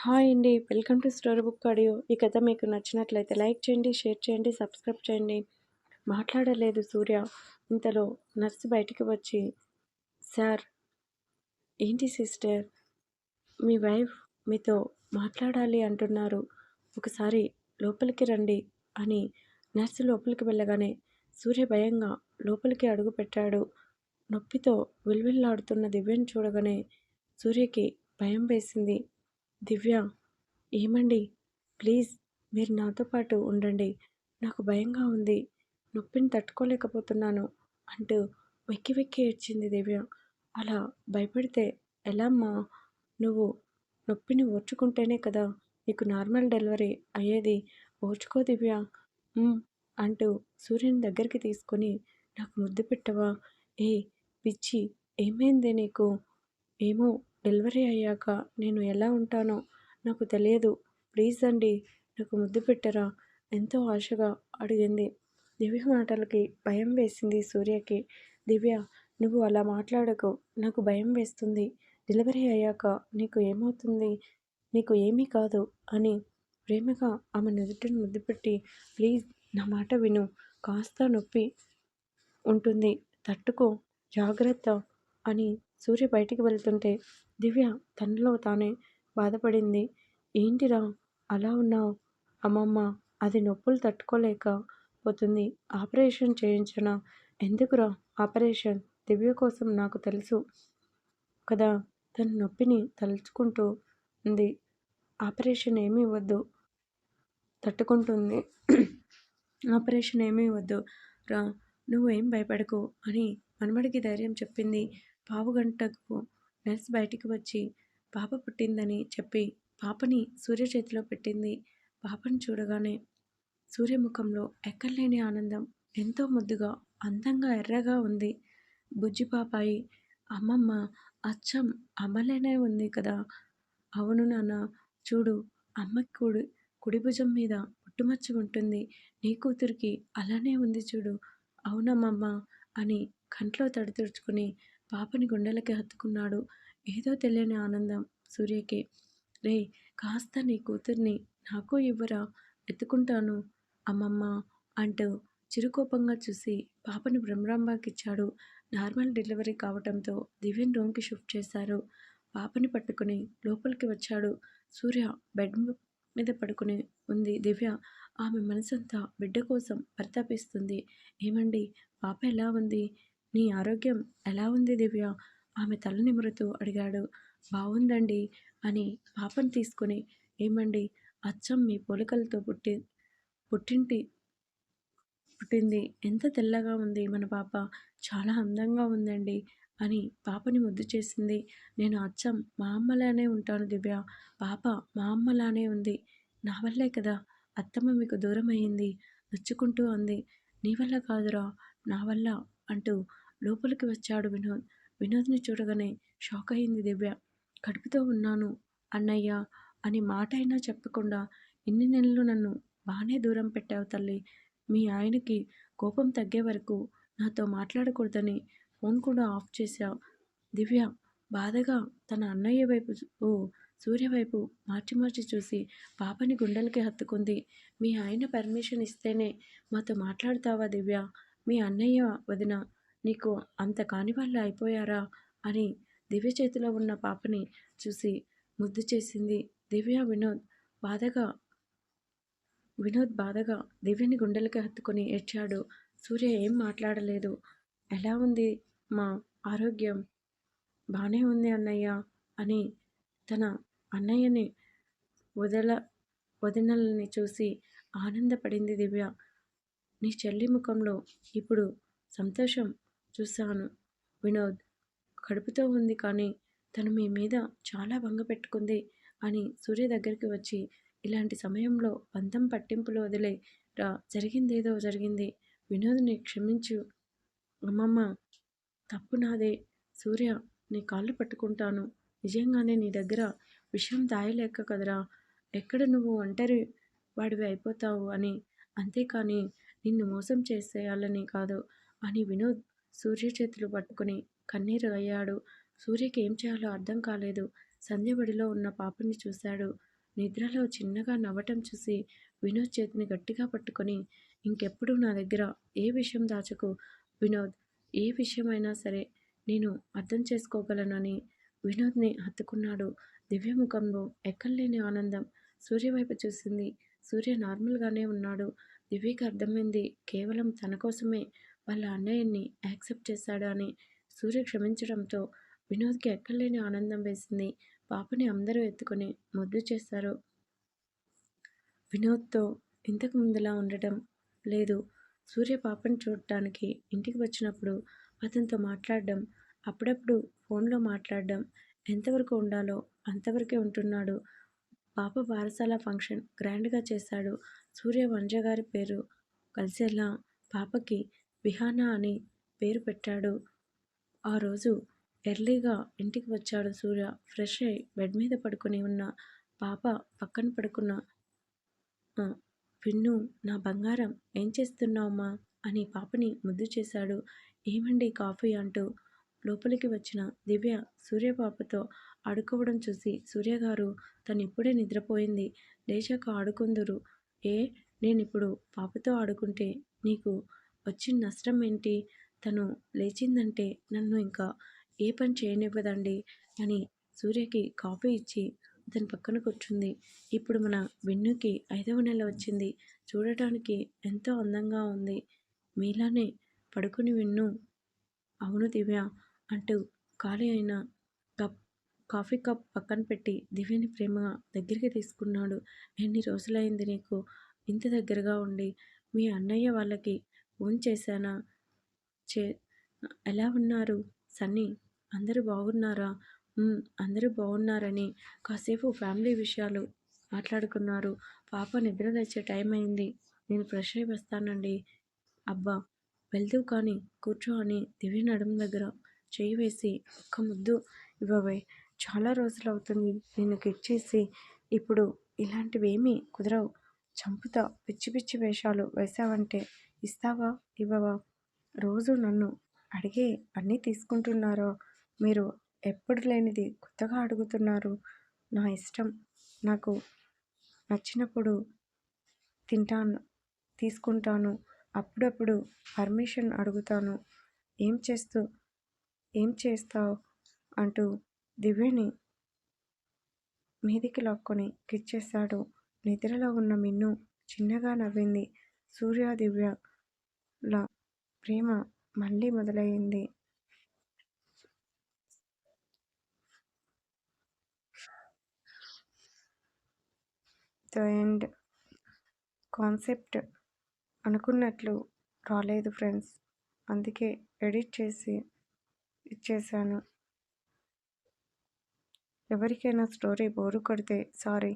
Hi అండి. Welcome to story book audio. ఈ కథ మీకు నచ్చినట్లయితే లైక్ చేయండి, షేర్ చేయండి, సబ్స్క్రైబ్ చేయండి. మాట్లాడలేదు సూర్య. ఇంతలో నర్సు బయటికి వచ్చి, సార్, ఏంటి సిస్టర్, మీ వైఫ్ మీతో మాట్లాడాలి అంటున్నారు. ఒకసారి లోపలికి రండి అని నర్సు లోపలికి వెళ్ళగానే సూర్య భయంగా లోపలికి అడుగు పెట్టాడు. నొప్పితో విల్విల్లాడుతున్న దివ్యను చూడగానే సూర్యకి భయం వేసింది. దివ్య, ఏమండి, ప్లీజ్ మీరు నాతో పాటు ఉండండి. నాకు భయంగా ఉంది. నొప్పిని తట్టుకోలేకపోతున్నాను అంటూ వెక్కి వెక్కి ఏడ్చింది దివ్య. అలా భయపడితే ఎలా అమ్మా? నువ్వు నొప్పిని ఓర్చుకుంటేనే కదా నీకు నార్మల్ డెలివరీ అయ్యేది. ఓర్చుకో దివ్య. "ఉమ్" అంటూ సూర్యుని దగ్గరికి తీసుకొని, నాకు ముద్దు పెట్టవా? ఏ పిచ్చి, ఏమైంది నీకు? ఏమో, డెలివరీ అయ్యాక నేను ఎలా ఉంటానో నాకు తెలియదు. ప్లీజ్ అండి, నాకు ముద్దు పెట్టరా? ఎంతో ఆశగా అడిగింది. దివ్య మాటలకి భయం వేసింది సూర్యకి. దివ్య, నువ్వు అలా మాట్లాడకు. నాకు భయం వేస్తుంది. డెలివరీ అయ్యాక నీకు ఏమవుతుంది? నీకు ఏమీ కాదు అని ప్రేమగా ఆమె నుదుటిని ముద్దు పెట్టి, ప్లీజ్ నా మాట విను. కాస్త నొప్పి ఉంటుంది, తట్టుకో, జాగ్రత్త అని సూర్య బయటికి వెళ్తుంటే దివ్య తనలో తానే బాధపడింది. ఏంటిరా అలా ఉన్నావు? అమ్మమ్మ, అది నొప్పులు తట్టుకోలేక పోతుంది. ఆపరేషన్ చేయించనా? ఎందుకురా ఆపరేషన్? దివ్య కోసం నాకు తెలుసు కదా, తన నొప్పిని తలుచుకుంటూ ఉంది. ఆపరేషన్ ఏమీ వద్దు, తట్టుకుంటుంది. ఆపరేషన్ ఏమీ వద్దు రా, నువ్వేం భయపడకు అని మనమడికి ధైర్యం చెప్పింది. పావుగంటకు నర్స్ బయటికి వచ్చి పాప పుట్టిందని చెప్పి పాపని సూర్య చేతిలో పెట్టింది. పాపను చూడగానే సూర్య ముఖంలో ఎక్కడలేని ఆనందం. ఎంతో ముద్దుగా, అందంగా, ఎర్రగా ఉంది. బుజ్జి పాపాయి. అమ్మమ్మ, అచ్చం అమ్మలేనే ఉంది కదా. అవును నాన్న, చూడు, అమ్మకి కుడి భుజం మీద పుట్టుమచ్చ ఉంటుంది. నీ కూతురికి అలానే ఉంది చూడు. అవునమ్మమ్మ అని కంట్లో తడి తుడుచుకుని పాపని గుండెలకి హత్తుకున్నాడు. ఏదో తెలియని ఆనందం సూర్యకి. రే, కాస్త నీ కూతుర్ని నాకు ఇవ్వరా, ఎత్తుకుంటాను అమ్మమ్మ అంటూ చిరుకోపంగా చూసి పాపని బ్రహ్మరాంబాకిచ్చాడు. నార్మల్ డెలివరీ కావటంతో దివ్యన్ రూమ్కి షిఫ్ట్ చేశారు. పాపని పట్టుకుని లోపలికి వచ్చాడు. సూర్య బెడ్ మీద పడుకుని ఉంది దివ్య. ఆమె మనసంతా బిడ్డ కోసం పరితపిస్తుంది. ఏమండి, పాప ఎలా ఉంది? నీ ఆరోగ్యం ఎలా ఉంది దివ్య? ఆమె తల నిమురుతూ అడిగాడు. బావుందండి అని పాపను తీసుకొని, ఏమండి, అచ్చం మీ పోలికలతో పుట్టింటి పుట్టింది. ఎంత తెల్లగా ఉంది మన పాప. చాలా అందంగా ఉందండి అని పాపని ముద్దు చేసింది. నేను అచ్చం మా అమ్మలానే ఉంటాను దివ్య. పాప మా అమ్మలానే ఉంది. నా వల్లే కదా అత్తమ్మ మీకు దూరం అయ్యింది నొచ్చుకుంటూ అంది. నీ వల్ల కాదురా, నా వల్ల అంటూ లోపలికి వచ్చాడు వినోద్. వినోద్ని చూడగానే షాక్ అయింది దివ్య. కడుపుతో ఉన్నాను అన్నయ్య అని మాట అయినా చెప్పకుండా ఇన్ని నెలలు నన్ను బాగానే దూరం పెట్టావు తల్లి. మీ ఆయనకి కోపం తగ్గే వరకు నాతో మాట్లాడకూడదని ఫోన్ కూడా ఆఫ్ చేశావు. దివ్య బాధగా తన అన్నయ్య వైపు సూర్య వైపు మార్చి మార్చి చూసి పాపని గుండెలకి హత్తుకుంది. మీ ఆయన పర్మిషన్ ఇస్తేనే మాతో మాట్లాడతావా దివ్య? మీ అన్నయ్య వదిన నీకు అంత కాని వాళ్ళు అయిపోయారా అని దివ్య చేతిలో ఉన్న పాపని చూసి ముద్దు చేసింది దివ్య. వినోద్ బాధగా దివ్యని గుండెలకి హత్తుకొని ఏడ్చాడు. సూర్య ఏం మాట్లాడలేదు. ఎలా ఉంది మా ఆరోగ్యం? బానే ఉంది అన్నయ్య అని తన అన్నయ్యని వదల వదినల్ని చూసి ఆనందపడింది దివ్య. నీ చెల్లి ముఖంలో ఇప్పుడు సంతోషం చూశాను వినోద్. కడుపుతో ఉంది కానీ తను మీ మీద చాలా బెంగ పెట్టుకుంది అని సూర్య దగ్గరికి వచ్చి, ఇలాంటి సమయంలో పంతం పట్టింపులు వదిలే రా, జరిగిందేదో జరిగింది. వినోద్ని క్షమించు అమ్మమ్మ. తప్పు నాదే. సూర్య, నీ కాళ్ళు పట్టుకుంటాను. నిజంగానే నీ దగ్గర విషయం దాయలేక కదరా, ఎక్కడ నువ్వు ఒంటరి వాడివి అయిపోతావు అని. అంతేకాని నిన్ను మోసం చేసేయాలని కాదు అని వినోద్ సూర్య చేతులు పట్టుకుని కన్నీరు అయ్యాడు. సూర్యకి ఏం చేయాలో అర్థం కాలేదు. సంధ్య ఒడిలో ఉన్న పాపని చూశాడు. నిద్రలో చిన్నగా నవ్వటం చూసి వినోద్ చేతిని గట్టిగా పట్టుకొని, ఇంకెప్పుడు నా దగ్గర ఏ విషయం దాచకు వినోద్. ఏ విషయమైనా సరే నేను అర్థం చేసుకోగలనని వినోద్ని హత్తుకున్నాడు. దివ్య ముఖంలో ఎక్కడలేని ఆనందం. సూర్య వైపు చూసింది. సూర్య నార్మల్గానే ఉన్నాడు. దివ్యకి అర్థమైంది కేవలం తన కోసమే వాళ్ళ అన్నయ్యని యాక్సెప్ట్ చేశాడు అని. సూర్య క్షమించడంతో వినోద్కి ఎక్కడలేని ఆనందం వేసింది. పాపని అందరూ ఎత్తుకొని ముద్దు చేశారు. వినోద్తో ఇంతకు ముందులా ఉండటం లేదు. సూర్య పాపని చూడటానికి ఇంటికి వచ్చినప్పుడు అతనితో మాట్లాడడం, అప్పుడప్పుడు ఫోన్లో మాట్లాడడం, ఎంతవరకు ఉండాలో అంతవరకే ఉంటున్నాడు. పాప బారసాల ఫంక్షన్ గ్రాండ్గా చేశాడు. సూర్య వంజ గారి పేరు కలిసేలా పాపకి విహానా అని పేరు పెట్టాడు. ఆ రోజు ఎర్లీగా ఇంటికి వచ్చాడు సూర్య. ఫ్రెష్ అయి బెడ్ మీద పడుకొని ఉన్న పాప పక్కన పడుకున్న విన్ను, నా బంగారం ఏం చేస్తున్నావమ్మా అని పాపని ముద్దు చేశాడు. ఏమండి కాఫీ అంటూ లోపలికి వచ్చిన దివ్య సూర్య పాపతో ఆడుకోవడం చూసి, సూర్యగారు తను ఇప్పుడే నిద్రపోయింది, లేచాక ఆడుకుందురు. ఏ నేనిప్పుడు పాపతో ఆడుకుంటే నీకు వచ్చిన నష్టం ఏంటి? తను లేచిందంటే నన్ను ఇంకా ఏ పని చేయనివ్వదండి అని సూర్యకి కాఫీ ఇచ్చి అతని పక్కన కూర్చుంది. ఇప్పుడు మన విన్నుకి 5వ నెల వచ్చింది. చూడటానికి ఎంతో అందంగా ఉంది. మీలానే పడుకుని విన్ను. అవును దివ్య అంటూ ఖాళీ అయిన కాఫీ కప్ పక్కన పెట్టి దివ్యని ప్రేమగా దగ్గరికి తీసుకున్నాడు. ఎన్ని రోజులైంది నీకు ఇంత దగ్గరగా ఉండి? మీ అన్నయ్య వాళ్ళకి ఫోన్ చేశానా? చే ఎలా ఉన్నారు సన్నీ? అందరూ బాగున్నారా? అందరూ బాగున్నారని కాసేపు ఫ్యామిలీ విషయాలు మాట్లాడుకున్నారు. పాప నిద్ర లేచే టైం అయింది. నేను ఫ్రెష్ అయి వస్తానండి. అబ్బా వెళ్దువు కానీ కూర్చో అని దివ్య నడుం దగ్గర చేయి వేసి ఒక్క ముద్దు ఇవ్వవే. చాలా రోజులవుతుంది నిన్ను కిచ్చేసి. ఇప్పుడు ఇలాంటివేమీ కుదరవు. చంపుతా. పిచ్చి పిచ్చి వేషాలు వేశావంటే ఇస్తావా ఇవ్వవా? రోజు నన్ను అడిగే అన్నీ తీసుకుంటున్నారా మీరు? ఎప్పుడు లేనిది కొత్తగా అడుగుతున్నారు. నా ఇష్టం. నాకు నచ్చినప్పుడు తింటాను, తీసుకుంటాను. అప్పుడప్పుడు పర్మిషన్ అడుగుతాను. ఏం చేస్తావు అంటూ దివ్యని మీదికి లాక్కొని కిచ్చేశాడు. నిద్రలో ఉన్న మిన్ను చిన్నగా నవ్వింది. సూర్య దివ్యల ప్రేమ మళ్ళీ మొదలయ్యింది. The end. కాన్సెప్ట్ అనుకున్నట్లు రాలేదు ఫ్రెండ్స్. అందుకే ఎడిట్ చేసి ఇచ్చేసాను. ఎవరికైనా స్టోరీ బోరు కొడితే సారీ.